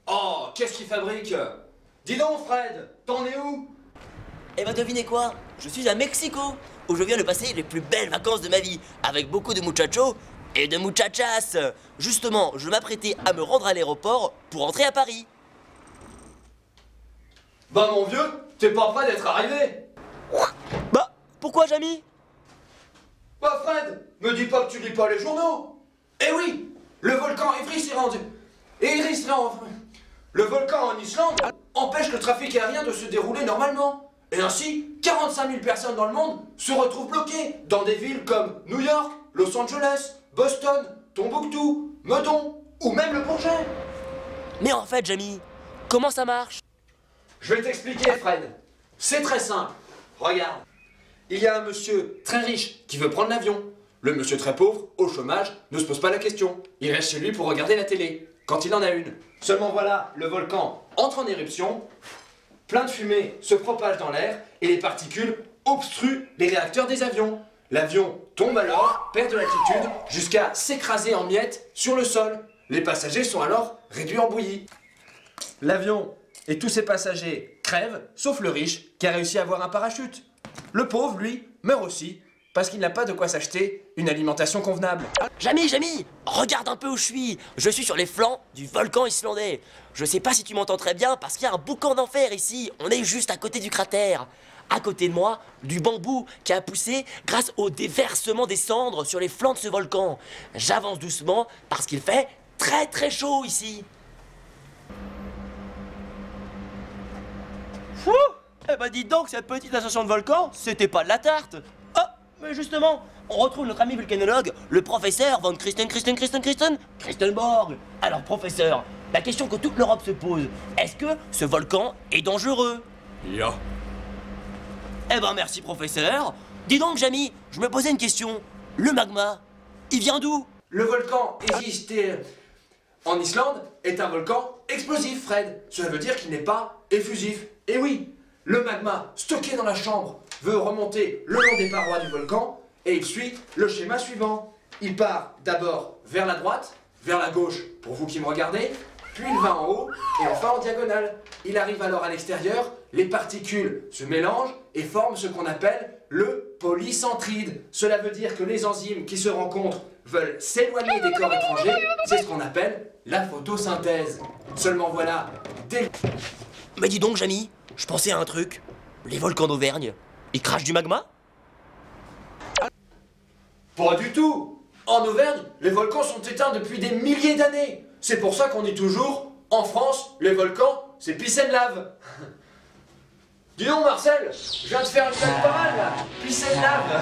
Oh, qu'est-ce qu'il fabrique? Dis donc, Fred, t'en es où? Eh ben devinez quoi? Je suis à Mexico, où je viens de passer les plus belles vacances de ma vie, avec beaucoup de muchachos et de muchachas. Justement, je m'apprêtais à me rendre à l'aéroport pour rentrer à Paris. Bah mon vieux, t'es pas prêt d'être arrivé? Bah, pourquoi, Jamy? Bah Fred, me dis pas que tu lis pas les journaux. Eh oui, le volcan Everest est rendu. Le volcan en Islande empêche le trafic aérien de se dérouler normalement. Et ainsi, 45 000 personnes dans le monde se retrouvent bloquées dans des villes comme New York, Los Angeles, Boston, Tombouctou, Meudon ou même le Bourget. Mais en fait, Jamy, comment ça marche? Je vais t'expliquer, Fred. C'est très simple. Regarde. Il y a un monsieur très riche qui veut prendre l'avion. Le monsieur très pauvre, au chômage, ne se pose pas la question. Il reste chez lui pour regarder la télé, quand il en a une. Seulement voilà, le volcan entre en éruption, plein de fumée se propage dans l'air et les particules obstruent les réacteurs des avions. L'avion tombe alors, perd de l'altitude, jusqu'à s'écraser en miettes sur le sol. Les passagers sont alors réduits en bouillie. L'avion et tous ses passagers crèvent, sauf le riche qui a réussi à avoir un parachute. Le pauvre, lui, meurt aussi, parce qu'il n'a pas de quoi s'acheter une alimentation convenable. Jamy, regarde un peu où je suis. Je suis sur les flancs du volcan islandais. Je sais pas si tu m'entends très bien parce qu'il y a un boucan d'enfer ici. On est juste à côté du cratère. À côté de moi, du bambou qui a poussé grâce au déversement des cendres sur les flancs de ce volcan. J'avance doucement parce qu'il fait très très chaud ici. Fou! Eh ben dis donc, cette petite ascension de volcan, c'était pas de la tarte. Ah, mais justement, on retrouve notre ami volcanologue, le professeur von Christenborg. Alors professeur, la question que toute l'Europe se pose, est-ce que ce volcan est dangereux? Ya. Eh ben merci professeur. Dis donc Jamy, je me posais une question. Le magma, il vient d'où? Le volcan existé en Islande est un volcan explosif, Fred. Cela veut dire qu'il n'est pas effusif. Et oui, le magma stocké dans la chambre veut remonter le long des parois du volcan et il suit le schéma suivant. Il part d'abord vers la droite, vers la gauche pour vous qui me regardez, puis il va en haut et enfin en diagonale. Il arrive alors à l'extérieur, les particules se mélangent et forment ce qu'on appelle le polycentride. Cela veut dire que les enzymes qui se rencontrent veulent s'éloigner des corps étrangers, c'est ce qu'on appelle la photosynthèse. Seulement voilà, Mais dis donc Jamy, je pensais à un truc. Les volcans d'Auvergne, ils crachent du magma? Pas du tout! En Auvergne, les volcans sont éteints depuis des milliers d'années. C'est pour ça qu'on dit toujours, en France, les volcans, c'est pisse and lave. Dis donc Marcel, je viens de faire une blague pas mal là, pisse and lave.